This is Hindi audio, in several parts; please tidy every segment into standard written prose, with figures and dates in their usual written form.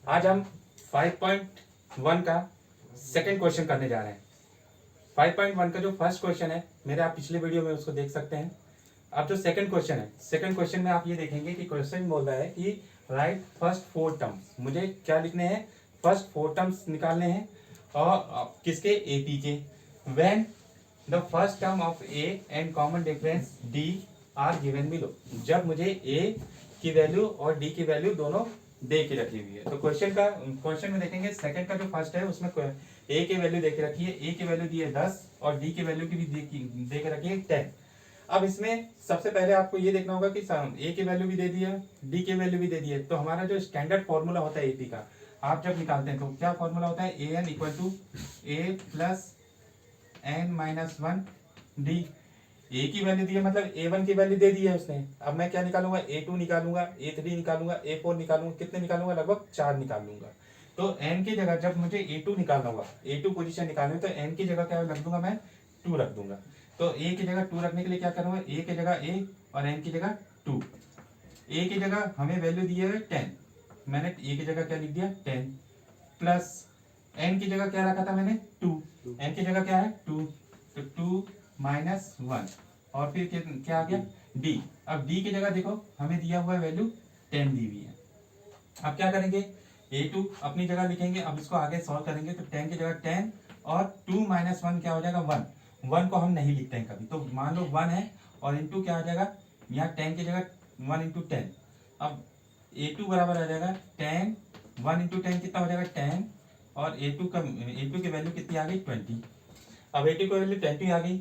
आज हम 5.1 का सेकंड क्वेश्चन करने जा रहे हैं। 5.1 का जो फर्स्ट क्वेश्चन है मेरे, आप पिछले वीडियो में उसको देख सकते हैं। अब जो सेकंड क्वेश्चन है, सेकंड क्वेश्चन में आप ये देखेंगे कि क्वेश्चन बोल रहा है कि राइट फर्स्ट फोर टर्म्स। मुझे क्या लिखने हैं? फर्स्ट फोर टर्म्स निकालने हैं। और किसके? एपी के। When the first term of A and common difference D R given below. जब मुझे ए की वैल्यू और डी की वैल्यू दोनों दे के रखी हुई है। तो क्वेश्चन में देखेंगे सेकंड का जो फर्स्ट है उसमें ए की वैल्यू दे के रखी है। ए की वैल्यू दी है 10 और डी की वैल्यू की भी दे के रखी है 10। अब इसमें सबसे पहले आपको ये देखना होगा कि ए की वैल्यू भी दे दी है, डी की वैल्यू भी दे दी है। तो हमारा जो स्टैंडर्ड फॉर्मूला होता है एपी का, आप जब निकालते हैं तो क्या फॉर्मूला होता है? A N equal to A plus N minus one D. A की वैल्यू दी है मतलब ए1 की वैल्यू दे दी है उसने। अब मैं क्या निकालूंगा? ए2 निकालूंगा, ए3 निकालूंगा, ए4 निकालूंगा। कितने निकालूंगा? लगभग 4 निकाल लूंगा। तो एन की जगह जब मुझे ए2 निकालना होगा, ए2 पोजीशन निकालनी है, तो एन की जगह क्या रख दूंगा? मैं 2 रख दूंगा। तो ए की जगह 2 रखने के लिए क्या करूंगा? ए की जगह ए और एन की जगह 2। ए की जगह हमें वैल्यू दी है 10, मैंने ए की जगह क्या लिख दिया? 10 प्लस एन की जगह क्या रखा था मैंने? 2। एन की जगह क्या है? 2। तो 2 माइनस 1 और फिर क्या आ गया? डी। अब डी की जगह देखो हमें दिया हुआ वैल्यू 10 दी हुई है। अब क्या करेंगे? a2 अपनी जगह लिखेंगे। अब इसको आगे सॉल्व करेंगे तो 10 की जगह 10 और 2 माइनस 1 क्या हो जाएगा? 1। 1 को हम नहीं लिखते हैं कभी, तो मान लो 1 है और इंटू क्या आ जाएगा? यहाँ 10 की जगह 1 इंटू 10। अब a2 बराबर आ जाएगा 10, 1 इंटू 10 कितना हो जाएगा? 10 और a2 की वैल्यू कितनी आ गई? 20। अब a2 की वैल्यू 20 आ गई।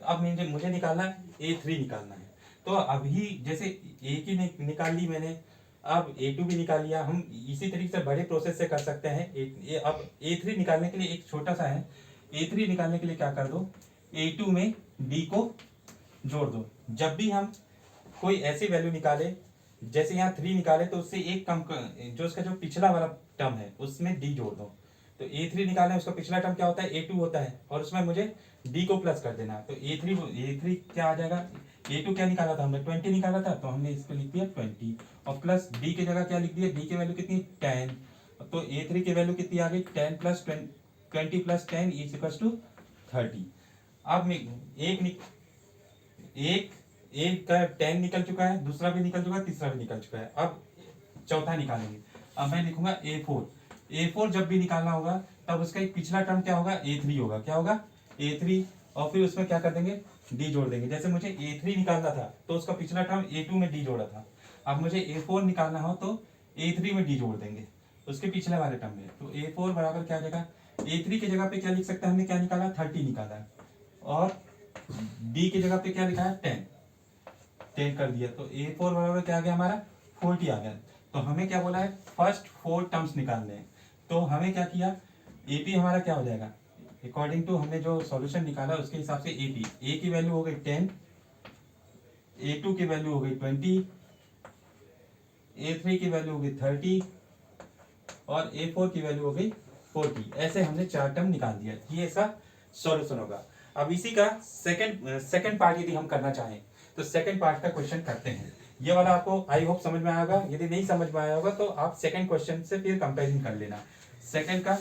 अब मुझे निकालना है a3 निकालना है। तो अभी जैसे ए की निकाल ली मैंने, अब a2 भी निकाल लिया। हम इसी तरीके से बड़े प्रोसेस से कर सकते हैं। अब a3 निकालने के लिए एक छोटा सा है। a3 निकालने के लिए क्या कर दो? a2 में d को जोड़ दो। जब भी हम कोई ऐसी वैल्यू निकाले, जैसे यहाँ 3 निकाले तो उससे एक कम जो उसका जो पिछला वाला टर्म है उसमें d जोड़ दो। तो a3 निकालना है, उसका पिछला टर्म क्या होता है? a2 होता है और उसमें मुझे d को प्लस कर देना है। तो a3 क्या आ जाएगा? a2 क्या निकाला था हमने? 20 निकाला था, तो हमने इसको लिख दिया 20 और प्लस d की जगह क्या लिख दिया? d की वैल्यू कितनी? 10। तो a3 की वैल्यू कितनी आ गई? 10 plus 20 plus 10 is equal to 30। अब एक का 10 निकल चुका है, दूसरा भी निकल चुका है, तीसरा भी निकल चुका है। अब चौथा निकालेंगे। अब मैं लिखूंगा a4। a4 जब भी निकालना होगा तब उसका एक पिछला टर्म क्या होगा? a3 होगा। क्या होगा? a3 और फिर उसमें क्या कर देंगे? d जोड़ देंगे। जैसे मुझे a3 निकालना था तो उसका पिछला टर्म a2 में d जोड़ा था। अब मुझे a4 निकालना हो तो a3 में d जोड़ देंगे उसके पिछले वाले टर्म में। तो a4 बराबर क्या आ जाएगा? a3 की जगह पे क्या लिख सकते हैं? हमने क्या निकाला? 30 निकाला है और d की जगह पे क्या लिखा है? 10 कर दिया। तो a4 बराबर क्या आ गया हमारा? 40 आ गया। तो हमें क्या बोला है? फर्स्ट 4 टर्म्स निकालने हैं। तो हमें क्या किया? AP हमारा क्या हो जाएगा? अकॉर्डिंग टू हमने जो सॉल्यूशन निकाला उसके हिसाब से AP, A की वैल्यू हो गई 10, A2 की वैल्यू हो गई 20, A3 की वैल्यू हो गई 30 और A4 की वैल्यू हो गई 40। ऐसे हमने 4 टर्म निकाल दिया। ये इसका सॉल्यूशन होगा। अब इसी का सेकंड पार्ट यदि हम करना चाहें तो सेकंड पार्ट का क्वेश्चन करते हैं। ये वाला आपको आई होप समझ में आया होगा। यदि नहीं समझ में आया होगा तो आप सेकंड क्वेश्चन से फिर कंपेरिजन कर लेना। सेकंड का